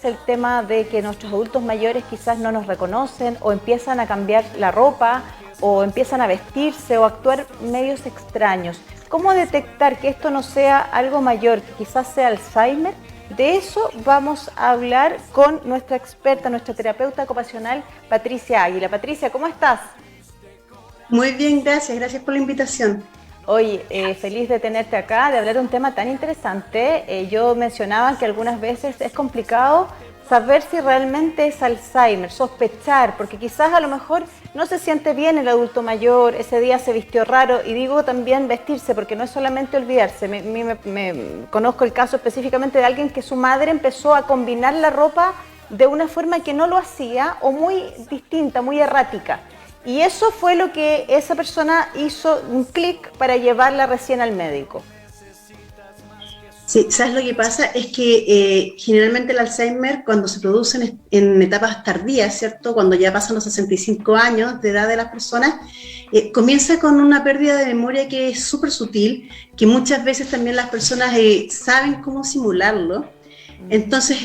el tema de que nuestros adultos mayores quizás no nos reconocen o empiezan a cambiar la ropa o empiezan a vestirse o a actuar medios extraños. ¿Cómo detectar que esto no sea algo mayor, que quizás sea Alzheimer? De eso vamos a hablar con nuestra experta, nuestra terapeuta ocupacional, Patricia Águila. Patricia, ¿cómo estás? Muy bien, gracias por la invitación. Hoy feliz de tenerte acá, de hablar de un tema tan interesante. Yo mencionaba que algunas veces es complicado saber si realmente es Alzheimer, sospechar, porque quizás a lo mejor no se siente bien el adulto mayor, ese día se vistió raro, y digo también vestirse, porque no es solamente olvidarse. Conozco el caso específicamente de alguien que su madre empezó a combinar la ropa de una forma que no lo hacía o muy distinta, muy errática. Y eso fue lo que esa persona hizo un clic para llevarla recién al médico. Sí, ¿sabes lo que pasa? Es que generalmente el Alzheimer, cuando se produce en etapas tardías, ¿cierto? Cuando ya pasan los 65 años de edad de las personas, comienza con una pérdida de memoria que es súper sutil, que muchas veces también las personas saben cómo simularlo. Entonces,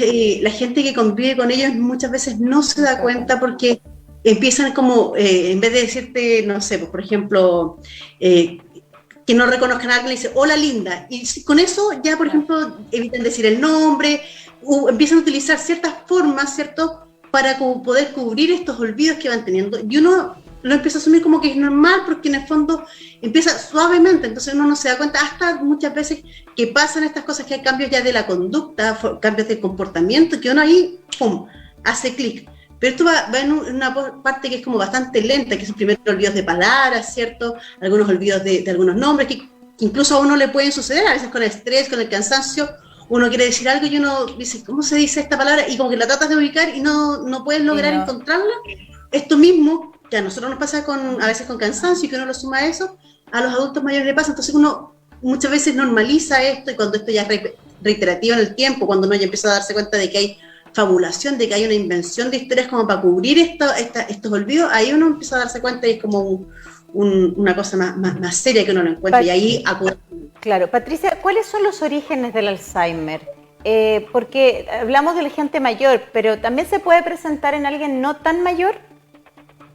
la gente que convive con ellos muchas veces no se No da se da cuenta cuenta. porque empiezan como, en vez de decirte, no sé, pues, por ejemplo, eh, que no reconozcan a alguien, le dice, hola linda. Y con eso ya, por Claro. ejemplo, evitan decir el nombre, empiezan a utilizar ciertas formas, ¿cierto? Para poder cubrir estos olvidos que van teniendo. Y uno lo empieza a asumir como que es normal porque en el fondo empieza suavemente, entonces uno no se da cuenta hasta muchas veces que pasan estas cosas, que hay cambios ya de la conducta, cambios de comportamiento, que uno ahí, ¡pum!, hace clic. Pero esto va en una parte que es como bastante lenta, que son primero olvidos de palabras, ¿cierto? Algunos olvidos de algunos nombres, que incluso a uno le pueden suceder, a veces con el estrés, con el cansancio, uno quiere decir algo y uno dice, ¿cómo se dice esta palabra? Y como que la tratas de ubicar y no puedes Y lograr no, encontrarla. Esto mismo, que a nosotros nos pasa a veces con cansancio y que uno lo suma a eso, a los adultos mayores le pasa, entonces uno muchas veces normaliza esto y cuando esto ya es reiterativo en el tiempo, cuando uno ya empieza a darse cuenta de que hay fabulación, de que hay una invención de historias como para cubrir estos olvidos, ahí uno empieza a darse cuenta y es como una cosa más seria que uno lo encuentra y Pat- ahí acude. claro, Patricia, ¿cuáles son los orígenes del Alzheimer? Porque hablamos de la gente mayor, pero también se puede presentar en alguien no tan mayor.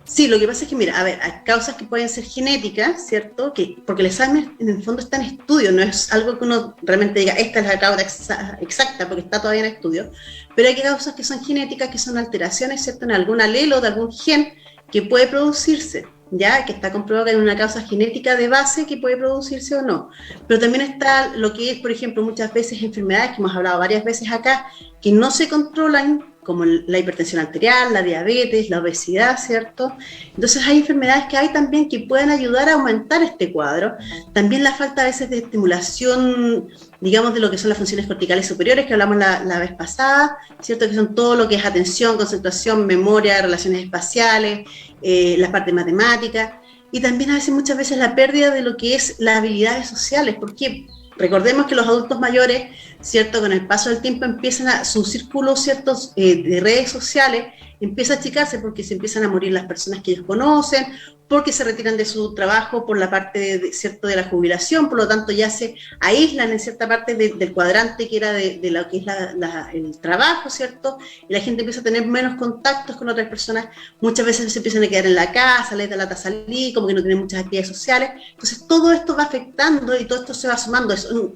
Sí, lo que pasa es que, mira, a ver, hay causas que pueden ser genéticas, ¿cierto? Porque el Alzheimer en el fondo está en estudio, no es algo que uno realmente diga, esta es la causa exacta, porque está todavía en estudio, pero hay causas que son genéticas, que son alteraciones, ¿cierto? En algún alelo de algún gen que puede producirse, ¿ya? Que está comprobado que hay una causa genética de base que puede producirse o no. Pero también está lo que es, por ejemplo, muchas veces enfermedades que hemos hablado varias veces acá, que no se controlan, como la hipertensión arterial, la diabetes, la obesidad, ¿cierto? Entonces hay enfermedades que hay también que pueden ayudar a aumentar este cuadro. También la falta a veces de estimulación, digamos, de lo que son las funciones corticales superiores, que hablamos la vez pasada, ¿cierto? Que son todo lo que es atención, concentración, memoria, relaciones espaciales, la parte matemática. Y también a veces, muchas veces, la pérdida de lo que es las habilidades sociales. ¿Por qué? Recordemos que los adultos mayores, ¿cierto? Con el paso del tiempo empiezan su círculo, ¿cierto? De redes sociales empieza a achicarse porque se empiezan a morir las personas que ellos conocen, porque se retiran de su trabajo por la parte, ¿cierto?, de la jubilación, por lo tanto ya se aíslan en cierta parte del cuadrante que era de lo que es el trabajo, ¿cierto? Y la gente empieza a tener menos contactos con otras personas, muchas veces se empiezan a quedar en la casa, les da lata salir, como que no tienen muchas actividades sociales, entonces todo esto va afectando y todo esto se va sumando,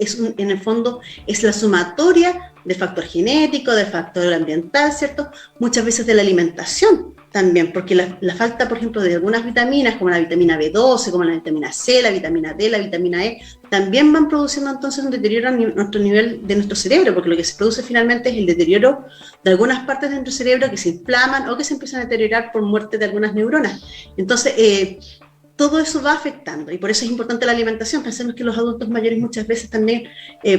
en el fondo es la sumatoria del factor genético, del factor ambiental, ¿cierto? Muchas veces de la alimentación también, porque la falta, por ejemplo, de algunas vitaminas, como la vitamina B12, como la vitamina C, la vitamina D, la vitamina E, también van produciendo entonces un deterioro a nuestro nivel de nuestro cerebro, porque lo que se produce finalmente es el deterioro de algunas partes de nuestro cerebro que se inflaman o que se empiezan a deteriorar por muerte de algunas neuronas. Entonces, todo eso va afectando y por eso es importante la alimentación. Pensemos que los adultos mayores muchas veces también,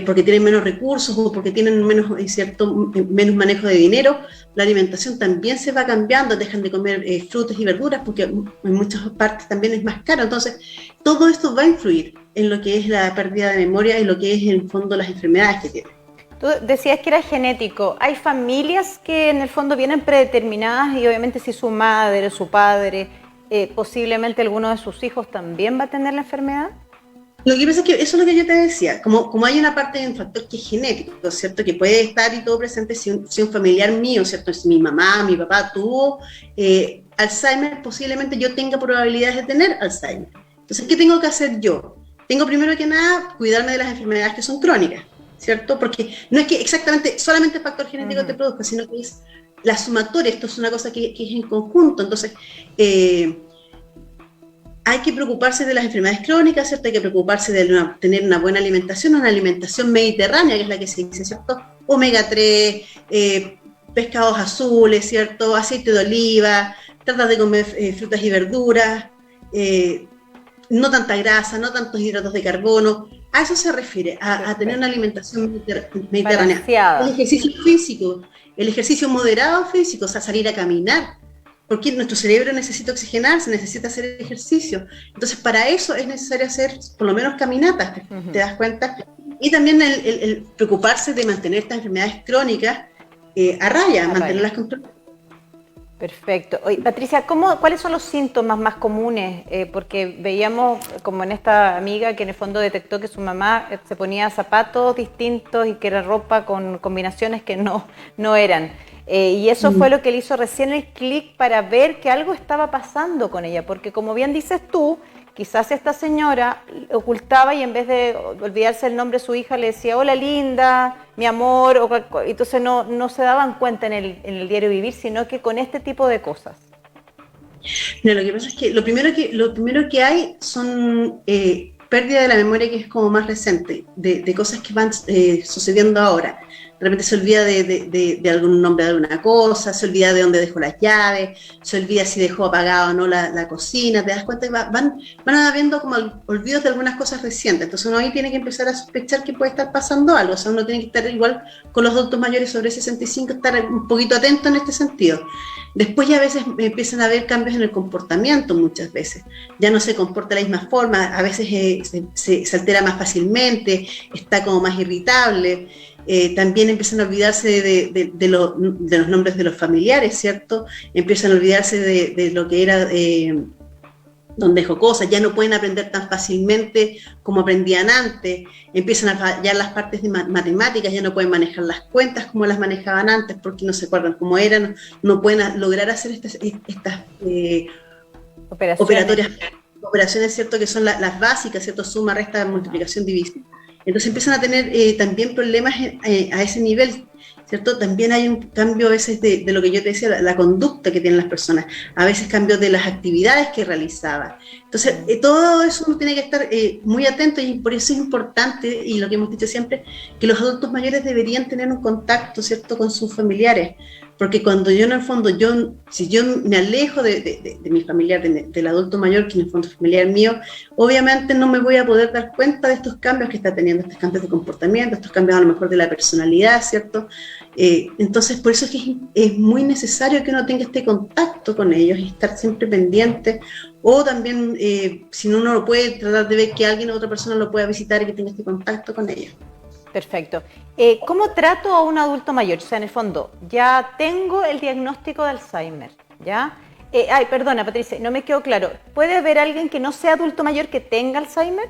porque tienen menos recursos o porque tienen menos manejo de dinero, la alimentación también se va cambiando, dejan de comer frutas y verduras porque en muchas partes también es más caro. Entonces, todo esto va a influir en lo que es la pérdida de memoria y lo que es en el fondo las enfermedades que tienen. Tú decías que era genético. ¿Hay familias que en el fondo vienen predeterminadas y obviamente si su madre, su padre, posiblemente alguno de sus hijos también va a tener la enfermedad? Lo que pasa es que eso es lo que yo te decía, como hay una parte de un factor que es genético, ¿cierto? Que puede estar y todo presente si un familiar mío, ¿cierto? Si mi mamá, mi papá tuvo Alzheimer, posiblemente yo tenga probabilidades de tener Alzheimer. Entonces, ¿qué tengo que hacer yo? Tengo primero que nada cuidarme de las enfermedades que son crónicas, ¿cierto? Porque no es que exactamente solamente el factor genético te produzca, sino que es la sumatoria, esto es una cosa que es en conjunto. Entonces, hay que preocuparse de las enfermedades crónicas, ¿cierto? Hay que preocuparse de tener una buena alimentación, una alimentación mediterránea, que es la que se dice, ¿cierto? Omega 3, pescados azules, ¿cierto? Aceite de oliva, trata de comer frutas y verduras, no tanta grasa, no tantos hidratos de carbono. A eso se refiere, a tener una alimentación mediterránea. Balanceada. El ejercicio físico, el ejercicio moderado físico, o sea, salir a caminar, porque nuestro cerebro necesita oxigenarse, necesita hacer ejercicio. Entonces, para eso es necesario hacer por lo menos caminatas, ¿te das cuenta? Y también el preocuparse de mantener estas enfermedades crónicas a raya, mantenerlas controladas. Perfecto. Oye, Patricia, ¿cuáles son los síntomas más comunes? Porque veíamos como en esta amiga que en el fondo detectó que su mamá se ponía zapatos distintos y que era ropa con combinaciones que no eran. Y eso fue lo que le hizo recién el clic para ver que algo estaba pasando con ella, porque como bien dices tú, quizás esta señora ocultaba y en vez de olvidarse el nombre de su hija le decía, hola linda, mi amor, entonces no se daban cuenta en el diario vivir, sino que con este tipo de cosas. No, lo que pasa es que lo primero que hay son pérdida de la memoria, que es como más reciente, de cosas que van sucediendo ahora. De repente se olvida de algún nombre de alguna cosa, se olvida de dónde dejó las llaves, se olvida si dejó apagada o no la cocina, te das cuenta que van habiendo como olvidos de algunas cosas recientes. Entonces uno ahí tiene que empezar a sospechar que puede estar pasando algo, o sea, uno tiene que estar igual con los adultos mayores sobre 65, estar un poquito atento en este sentido. Después ya a veces empiezan a haber cambios en el comportamiento muchas veces, ya no se comporta de la misma forma, a veces se altera más fácilmente, está como más irritable. También empiezan a olvidarse de los nombres de los familiares, ¿cierto? Empiezan a olvidarse de lo que era, donde dejó cosas, ya no pueden aprender tan fácilmente como aprendían antes, empiezan a fallar las partes de matemáticas, ya no pueden manejar las cuentas como las manejaban antes porque no se acuerdan cómo eran, no pueden lograr hacer estas operaciones, ¿cierto? Que son las básicas, ¿cierto? Suma, resta, multiplicación, división. Entonces empiezan a tener también problemas a ese nivel, ¿cierto? También hay un cambio a veces de lo que yo te decía, la conducta que tienen las personas, a veces cambios de las actividades que realizaban. Entonces, todo eso uno tiene que estar muy atento, y por eso es importante, y lo que hemos dicho siempre, que los adultos mayores deberían tener un contacto, ¿cierto?, con sus familiares, porque cuando yo en el fondo, si yo me alejo de mi familiar, del adulto mayor, que en el fondo es familiar mío, obviamente no me voy a poder dar cuenta de estos cambios que está teniendo, estos cambios de comportamiento, estos cambios a lo mejor de la personalidad, ¿cierto? Entonces, por eso es que es muy necesario que uno tenga este contacto con ellos y estar siempre pendiente, o también, si uno no lo puede, tratar de ver que alguien o otra persona lo pueda visitar y que tenga este contacto con ellos. Perfecto. ¿Cómo trato a un adulto mayor? O sea, en el fondo, ya tengo el diagnóstico de Alzheimer, ¿ya? Perdona, Patricia, no me quedó claro. ¿Puede haber alguien que no sea adulto mayor que tenga Alzheimer?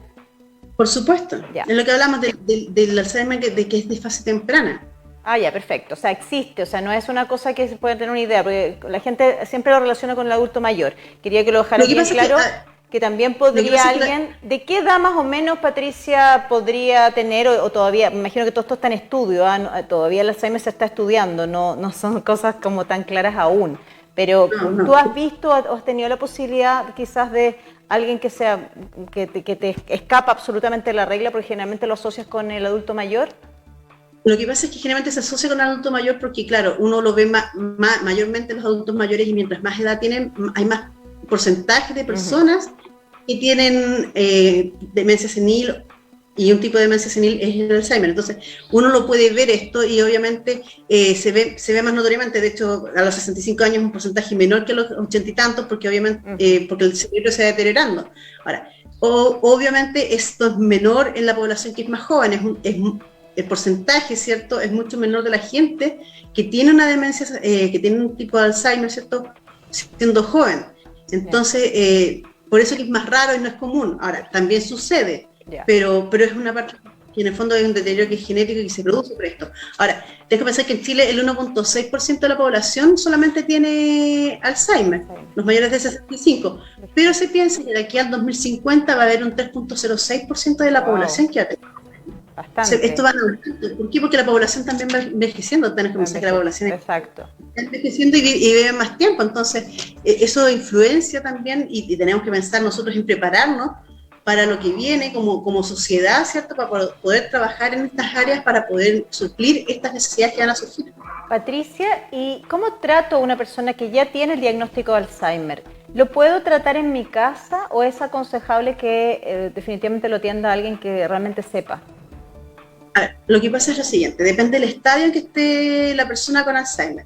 Por supuesto. Ya. Es lo que hablamos del Alzheimer, de que es de fase temprana. Ya, perfecto. O sea, existe, o sea, no es una cosa que se pueda tener una idea, porque la gente siempre lo relaciona con el adulto mayor. Quería que lo dejara bien claro. Que también podría alguien, ¿de qué edad más o menos, Patricia, podría tener, o todavía, me imagino que todo esto está en estudio, todavía el Alzheimer se está estudiando, no son cosas como tan claras aún, pero ¿tú has visto o has tenido la posibilidad quizás de alguien que te escapa absolutamente de la regla, porque generalmente lo asocias con el adulto mayor? Lo que pasa es que generalmente se asocia con el adulto mayor porque, claro, uno lo ve mayormente los adultos mayores, y mientras más edad tienen, hay más porcentaje de personas que tienen demencia senil, y un tipo de demencia senil es el Alzheimer. Entonces uno lo puede ver esto, y obviamente se ve más notoriamente. De hecho, a los 65 años es un porcentaje menor que a los 80 y tantos, porque obviamente porque el cerebro se va deteriorando. Ahora, obviamente esto es menor en la población que es más joven, el porcentaje, ¿cierto?, es mucho menor de la gente que tiene una demencia, que tiene un tipo de Alzheimer, ¿cierto?, siendo joven. Entonces, por eso que es más raro y no es común. Ahora, también sucede, Ya. pero es una parte que en el fondo es un deterioro que es genético y que se produce por esto. Ahora, tienes que pensar que en Chile el 1,6% de la población solamente tiene Alzheimer, los mayores de 65, pero se piensa que de aquí al 2050 va a haber un 3,06% de la población que va a tener. Bastante. Esto va a... ¿Por qué? Porque la población también va envejeciendo, tenés que pensar que la población Exacto. está envejeciendo y vive más tiempo, entonces eso influencia también y tenemos que pensar nosotros en prepararnos para lo que viene como sociedad, ¿cierto? Para poder trabajar en estas áreas, para poder suplir estas necesidades que van a surgir. Patricia, ¿y cómo trato a una persona que ya tiene el diagnóstico de Alzheimer? ¿Lo puedo tratar en mi casa o es aconsejable que definitivamente lo atienda alguien que realmente sepa? A ver, lo que pasa es lo siguiente, depende del estadio en que esté la persona con Alzheimer.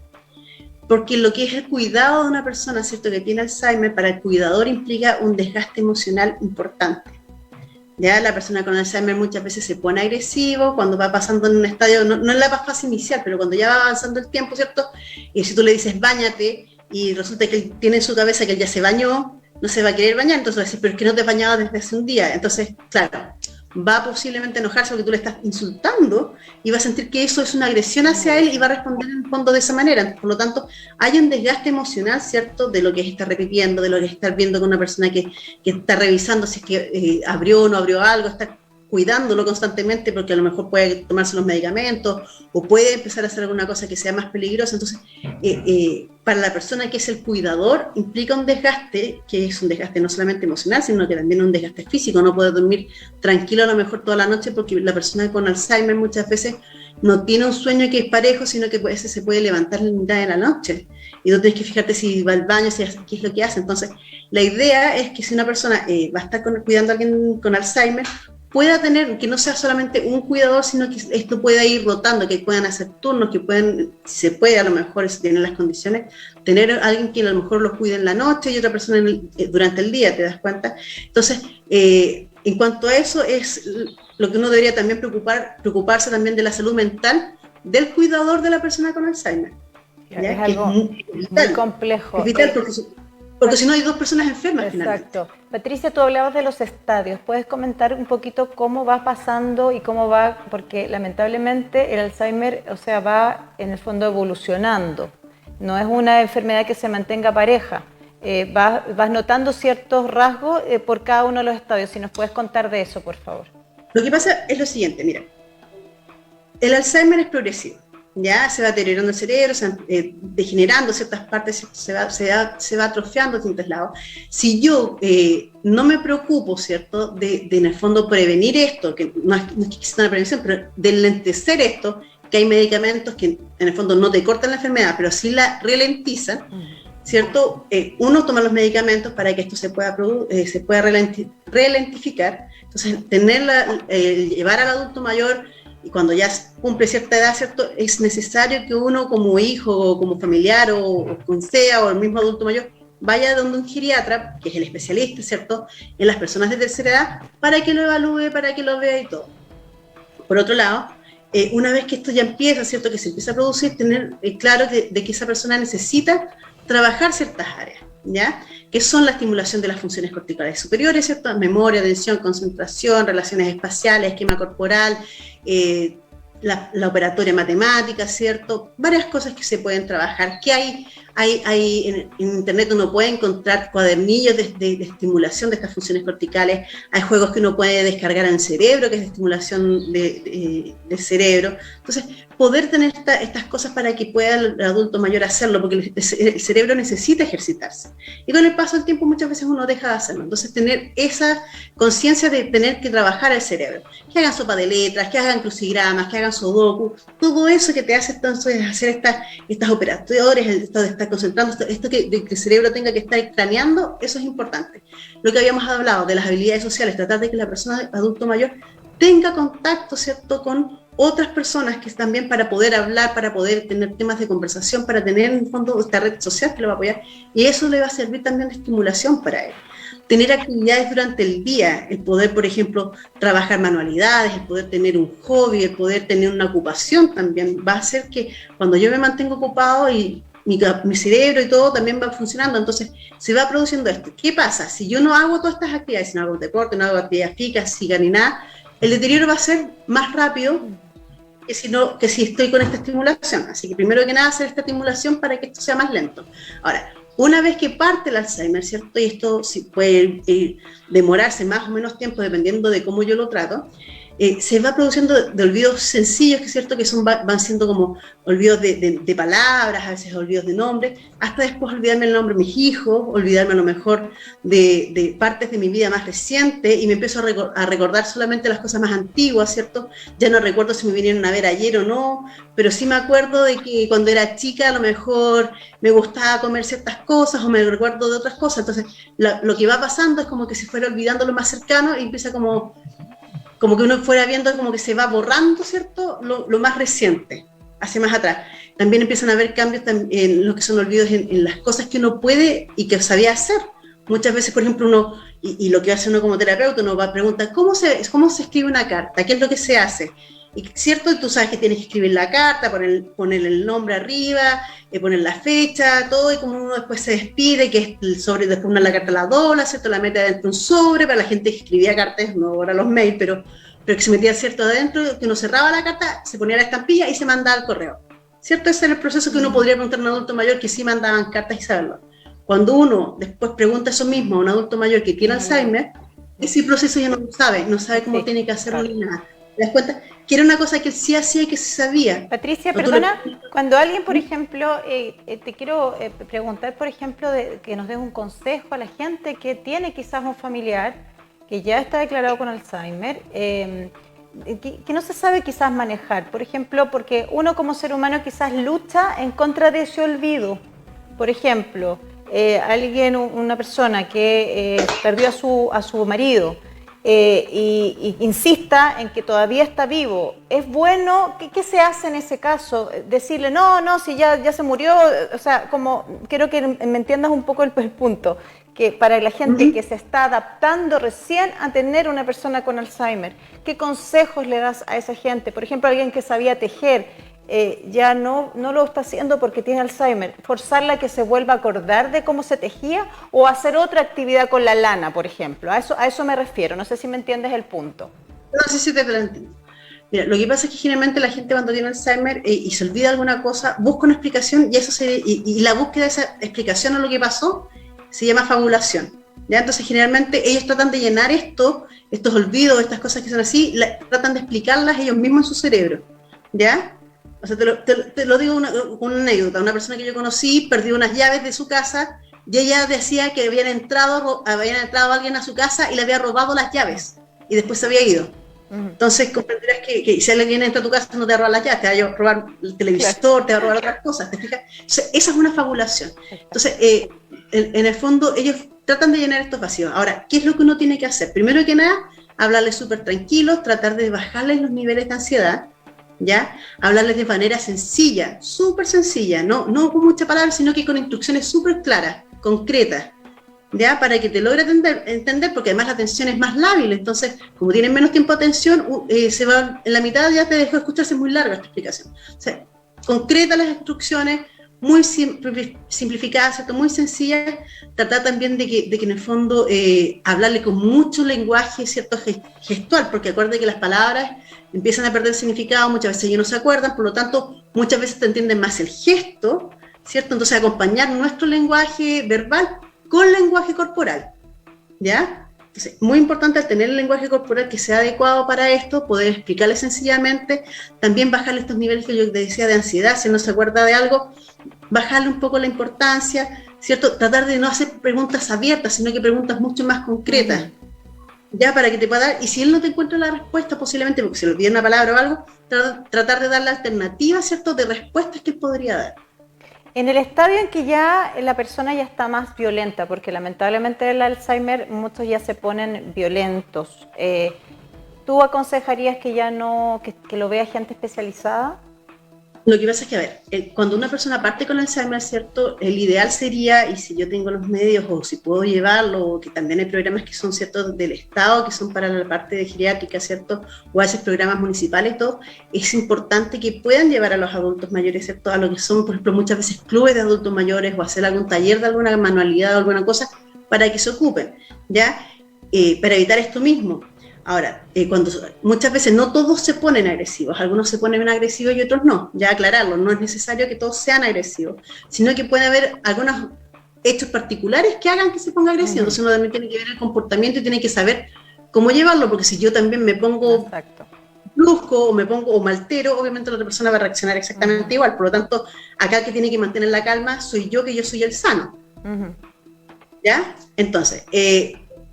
Porque lo que es el cuidado de una persona, ¿cierto?, que tiene Alzheimer, para el cuidador implica un desgaste emocional importante. Ya la persona con Alzheimer muchas veces se pone agresivo cuando va pasando en un estadio, no en la fase inicial, pero cuando ya va avanzando el tiempo, ¿cierto? Y si tú le dices báñate y resulta que él tiene en su cabeza que él ya se bañó, no se va a querer bañar, entonces va a decir, pero es que no te has bañado desde hace un día. Entonces, claro, va posiblemente a enojarse porque tú le estás insultando y va a sentir que eso es una agresión hacia él y va a responder en el fondo de esa manera. Por lo tanto, hay un desgaste emocional, ¿cierto?, de lo que está repitiendo, de lo que está viendo con una persona que está revisando si es que abrió o no abrió algo, está cuidándolo constantemente porque a lo mejor puede tomarse los medicamentos o puede empezar a hacer alguna cosa que sea más peligrosa. Entonces, para la persona que es el cuidador, implica un desgaste, que es un desgaste no solamente emocional, sino que también un desgaste físico. No puede dormir tranquilo a lo mejor toda la noche porque la persona con Alzheimer muchas veces no tiene un sueño que es parejo, sino que a veces se puede levantar en mitad de la noche y tú tienes que fijarte si va al baño, qué es lo que hace. Entonces, la idea es que si una persona va a estar cuidando a alguien con Alzheimer, pueda tener, que no sea solamente un cuidador, sino que esto pueda ir rotando, que puedan hacer turnos, que pueden, si se puede, a lo mejor, si tienen las condiciones, tener a alguien que a lo mejor los cuide en la noche y otra persona durante el día, ¿te das cuenta? Entonces, en cuanto a eso, es lo que uno debería también preocuparse también de la salud mental del cuidador de la persona con Alzheimer. ¿Ya? Es algo muy complejo. Es vital porque si no hay dos personas enfermas. Exacto. Finalmente. Patricia, tú hablabas de los estadios. ¿Puedes comentar un poquito cómo va pasando y cómo va? Porque lamentablemente el Alzheimer, o sea, va en el fondo evolucionando. No es una enfermedad que se mantenga pareja. Vas notando ciertos rasgos por cada uno de los estadios. Si nos puedes contar de eso, por favor. Lo que pasa es lo siguiente, mira. El Alzheimer es progresivo. Ya se va deteriorando el cerebro, se va degenerando ciertas partes, se va atrofiando a distintos lados. Si yo no me preocupo, ¿cierto?, de en el fondo prevenir esto, que no es que exista una prevención, pero de lentecer esto, que hay medicamentos que en el fondo no te cortan la enfermedad, pero sí la ralentizan, ¿cierto? Uno toma los medicamentos para que esto se pueda ralentificar. Entonces, llevar al adulto mayor, y cuando ya cumple cierta edad, ¿cierto?, es necesario que uno como hijo o como familiar o quien sea, o el mismo adulto mayor, vaya donde un geriatra, que es el especialista, ¿cierto?, en las personas de tercera edad, para que lo evalúe, para que lo vea y todo. Por otro lado, una vez que esto ya empieza, ¿cierto?, que se empieza a producir, tener claro de que esa persona necesita trabajar ciertas áreas, ¿ya?, que son la estimulación de las funciones corticales superiores, ¿cierto?, memoria, atención, concentración, relaciones espaciales, esquema corporal, la operatoria matemática, ¿cierto? Varias cosas que se pueden trabajar, que hay en internet uno puede encontrar cuadernillos de estimulación de estas funciones corticales, hay juegos que uno puede descargar en el cerebro, que es de estimulación del cerebro. Entonces, poder tener estas cosas para que pueda el adulto mayor hacerlo, porque el cerebro necesita ejercitarse. Y con el paso del tiempo muchas veces uno deja de hacerlo. Entonces, tener esa conciencia de tener que trabajar el cerebro. Que hagan sopa de letras, que hagan crucigramas, que hagan sudoku, todo eso que te hace entonces hacer estas operatorias, esto de estar concentrando, esto que el cerebro tenga que estar craneando, eso es importante. Lo que habíamos hablado de las habilidades sociales, tratar de que la persona adulto mayor tenga contacto, ¿cierto?, con otras personas que también, para poder hablar, para poder tener temas de conversación, para tener en el fondo esta red social que lo va a apoyar, y eso le va a servir también de estimulación para él. Tener actividades durante el día, el poder, por ejemplo, trabajar manualidades, el poder tener un hobby, el poder tener una ocupación también, va a hacer que cuando yo me mantengo ocupado y mi cerebro y todo también va funcionando, entonces se va produciendo esto. ¿Qué pasa? Si yo no hago todas estas actividades, si no hago deporte, no hago actividades físicas ni nada, el deterioro va a ser más rápido que si estoy con esta estimulación. Así que primero que nada hacer esta estimulación para que esto sea más lento. Ahora, una vez que parte el Alzheimer, ¿cierto? Y esto sí puede demorarse más o menos tiempo dependiendo de cómo yo lo trato, se va produciendo de olvidos sencillos, que es cierto que van siendo como olvidos de palabras, a veces olvidos de nombres, hasta después olvidarme el nombre de mis hijos, olvidarme a lo mejor de partes de mi vida más reciente, y me empiezo a recordar solamente las cosas más antiguas, ¿cierto? Ya no recuerdo si me vinieron a ver ayer o no, pero sí me acuerdo de que cuando era chica a lo mejor me gustaba comer ciertas cosas o me recuerdo de otras cosas, entonces lo que va pasando es como que se fuera olvidando lo más cercano y empieza como que uno fuera viendo como que se va borrando, ¿cierto? Lo más reciente, hacia más atrás. También empiezan a haber cambios en lo que son olvidos en las cosas que uno puede y que sabía hacer. Muchas veces, por ejemplo, uno, y lo que hace uno como terapeuta, uno va a preguntar, ¿cómo se escribe una carta? ¿Qué es lo que se hace? Y cierto, tú sabes que tienes que escribir la carta, poner el nombre arriba, poner la fecha, todo, y como uno después se despide, que es el sobre, después uno la carta la dobla, ¿cierto? La mete adentro un sobre, para la gente que escribía cartas, no ahora los mails, pero que se metía, ¿cierto? Adentro, que uno cerraba la carta, se ponía la estampilla y se mandaba al correo, ¿cierto? Ese era el proceso que uno podría preguntar a un adulto mayor que sí mandaban cartas y saberlo. Cuando uno después pregunta eso mismo a un adulto mayor que tiene Alzheimer, ese proceso ya no sabe cómo tiene que hacerlo ni nada. ¿Te das cuenta? Que era una cosa que él sí hacía y que se sabía. Patricia, perdona, cuando alguien, por ejemplo, te quiero preguntar, por ejemplo, que nos des un consejo a la gente que tiene quizás un familiar que ya está declarado con Alzheimer, que no se sabe quizás manejar, por ejemplo, porque uno como ser humano quizás lucha en contra de ese olvido. Por ejemplo, una persona que perdió a su marido, y insista en que todavía está vivo, ¿es bueno? ¿Qué se hace en ese caso? Decirle, no, si ya se murió, o sea, como quiero que me entiendas un poco el punto, que para la gente que se está adaptando recién a tener una persona con Alzheimer, ¿qué consejos le das a esa gente? Por ejemplo, alguien que sabía tejer, ya no lo está haciendo porque tiene Alzheimer, forzarla a que se vuelva a acordar de cómo se tejía o hacer otra actividad con la lana, por ejemplo. A eso me refiero, no sé si me entiendes el punto. No sé si te lo entiendo. Mira, lo que pasa es que generalmente la gente cuando tiene Alzheimer y se olvida alguna cosa, busca una explicación y la búsqueda de esa explicación a lo que pasó se llama fabulación. ¿Ya? Entonces generalmente ellos tratan de llenar estos olvidos, estas cosas que son así, tratan de explicarlas ellos mismos en su cerebro. ¿Ya? O sea, te lo digo con una anécdota. Una persona que yo conocí perdió unas llaves de su casa y ella decía que habían entrado alguien a su casa y le había robado las llaves y después se había ido. Entonces comprenderás que si alguien entra a tu casa no te va a robar las llaves, te va a robar el televisor, te va a robar otras cosas, ¿te fijas? Entonces, esa es una fabulación. Entonces, en el fondo, ellos tratan de llenar estos vacíos. Ahora, ¿qué es lo que uno tiene que hacer? Primero que nada, hablarles súper tranquilos, tratar de bajarles los niveles de ansiedad, ¿ya? Hablarles de manera sencilla, súper sencilla, no con muchas palabras, sino que con instrucciones súper claras, concretas, ¿ya? Para que te logre entender, porque además la atención es más lábil, entonces, como tienen menos tiempo de atención, se va en la mitad, ya te dejó escucharse muy larga esta explicación. O sea, concreta las instrucciones, muy simplificadas, ¿cierto? Muy sencillas, tratar también de que en el fondo hablarle con mucho lenguaje, ¿cierto? Gestual, porque acuérdate que las palabras empiezan a perder significado, muchas veces ellos no se acuerdan, por lo tanto, muchas veces te entienden más el gesto, ¿cierto? Entonces, acompañar nuestro lenguaje verbal con lenguaje corporal, ¿ya? Entonces, muy importante al tener el lenguaje corporal que sea adecuado para esto, poder explicarle sencillamente, también bajarle estos niveles que yo te decía de ansiedad, si no se acuerda de algo, bajarle un poco la importancia, ¿cierto? Tratar de no hacer preguntas abiertas, sino que preguntas mucho más concretas, ya para que te pueda dar, y si él no te encuentra la respuesta, posiblemente porque se le olvida una palabra o algo, tratar de darle alternativas, ¿cierto?, de respuestas que él podría dar. En el estadio en que ya la persona ya está más violenta, porque lamentablemente el Alzheimer muchos ya se ponen violentos, ¿tú aconsejarías que ya no, que lo vea gente especializada? Lo que pasa es que, a ver, cuando una persona parte con Alzheimer, ¿cierto? El ideal sería, y si yo tengo los medios o si puedo llevarlo, o que también hay programas que son, ¿cierto?, del Estado, que son para la parte de geriátrica, ¿cierto? O a veces programas municipales y todo, es importante que puedan llevar a los adultos mayores, ¿cierto?, a lo que son, por ejemplo, muchas veces clubes de adultos mayores o hacer algún taller de alguna manualidad o alguna cosa para que se ocupen, ¿ya? Para evitar esto mismo. Ahora, cuando muchas veces no todos se ponen agresivos, algunos se ponen agresivos y otros no, ya aclararlo, no es necesario que todos sean agresivos, sino que puede haber algunos hechos particulares que hagan que se ponga agresivo, entonces uno también tiene que ver el comportamiento y tiene que saber cómo llevarlo, porque si yo también me pongo brusco o me pongo o me altero, obviamente la otra persona va a reaccionar exactamente igual, por lo tanto, acá que tiene que mantener la calma soy yo, que yo soy el sano, ¿ya? Entonces,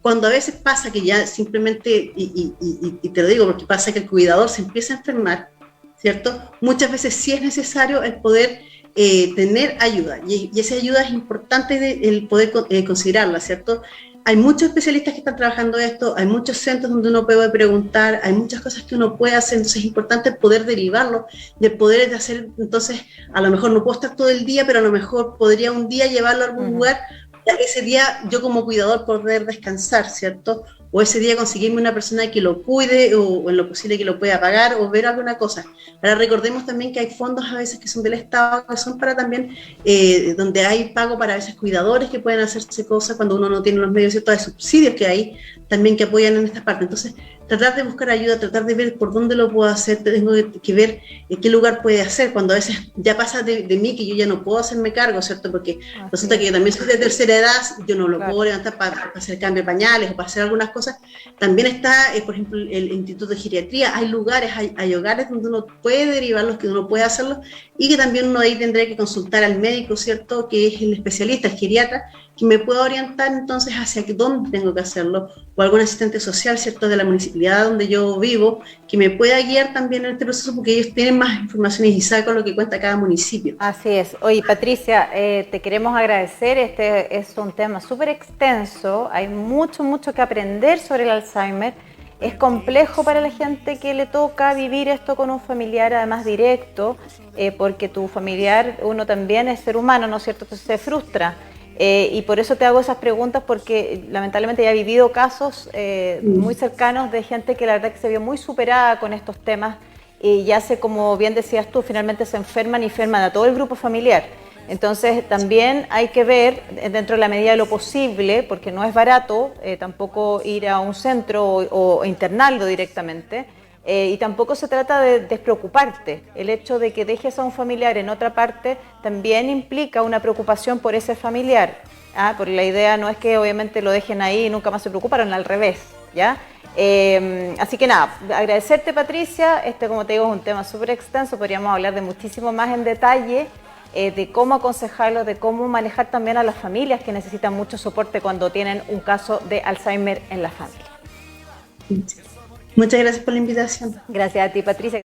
cuando a veces pasa que ya simplemente, y te lo digo porque pasa que el cuidador se empieza a enfermar, ¿cierto? Muchas veces sí es necesario el poder tener ayuda, y esa ayuda es importante el poder considerarla, ¿cierto? Hay muchos especialistas que están trabajando esto, hay muchos centros donde uno puede preguntar, hay muchas cosas que uno puede hacer, entonces es importante el poder derivarlo, de poder hacer, entonces, a lo mejor no puedo estar todo el día, pero a lo mejor podría un día llevarlo a algún lugar, ese día yo como cuidador poder descansar, ¿cierto? O ese día conseguirme una persona que lo cuide o en lo posible que lo pueda pagar o ver alguna cosa. Ahora recordemos también que hay fondos a veces que son del Estado, que son para también, donde hay pago para a veces cuidadores que pueden hacerse cosas cuando uno no tiene los medios, ¿cierto? Hay subsidios que hay también que apoyan en esta parte. Entonces, tratar de buscar ayuda, tratar de ver por dónde lo puedo hacer, tengo que ver qué lugar puede hacer, cuando a veces ya pasa de mí que yo ya no puedo hacerme cargo, ¿cierto? Porque resulta que yo también soy de tercera edad, yo no lo puedo levantar para hacer cambio de pañales o para hacer algunas cosas. También está, por ejemplo, el Instituto de Geriatría, hay lugares, hay hogares donde uno puede derivarlos, que uno puede hacerlos, y que también uno ahí tendría que consultar al médico, ¿cierto? Que es el especialista, el geriatra, que me pueda orientar entonces hacia dónde tengo que hacerlo, o algún asistente social, ¿cierto?, de la municipalidad donde yo vivo, que me pueda guiar también en este proceso, porque ellos tienen más informaciones y saben con lo que cuenta cada municipio. Así es. Oye, Patricia, te queremos agradecer, este es un tema súper extenso, hay mucho que aprender sobre el Alzheimer, es complejo para la gente que le toca vivir esto con un familiar además directo, porque tu familiar, uno también es ser humano, ¿no es cierto?, entonces se frustra. Y por eso te hago esas preguntas, porque lamentablemente ya he vivido casos muy cercanos de gente que la verdad que se vio muy superada con estos temas y ya se, como bien decías tú, finalmente se enferman y enferman a todo el grupo familiar. Entonces también hay que ver, dentro de la medida de lo posible, porque no es barato tampoco ir a un centro o internarlo directamente, y tampoco se trata de despreocuparte. El hecho de que dejes a un familiar en otra parte también implica una preocupación por ese familiar, porque la idea no es que obviamente lo dejen ahí y nunca más se preocuparon, al revés, ¿ya? Así que nada, agradecerte, Patricia. Como te digo, es un tema súper extenso, podríamos hablar de muchísimo más en detalle, de cómo aconsejarlo, de cómo manejar también a las familias que necesitan mucho soporte cuando tienen un caso de Alzheimer en la familia. Muchas gracias por la invitación. Gracias a ti, Patricia.